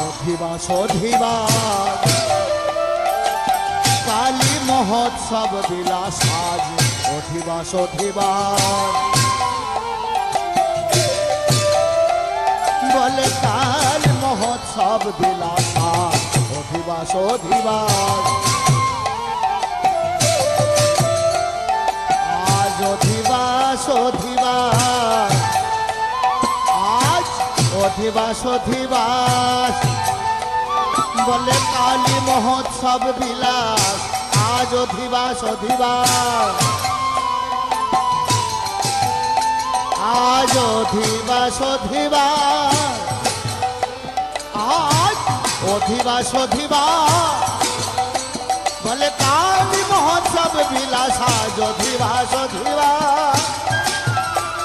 অধিবাস অধিবাস কালী মহোৎসব বিলাস আজ অধিবাস বলে কাল মহোৎসব বিলাস আজ অধিবাস আজ অধিবাস আজ অধিবাস বলে কালী মহোৎসব বিলাস আজ অধিবাস আজ অধিবাস আজ অধিবাস বলে কালী মহোৎসব বিলাস আজ অধিবাস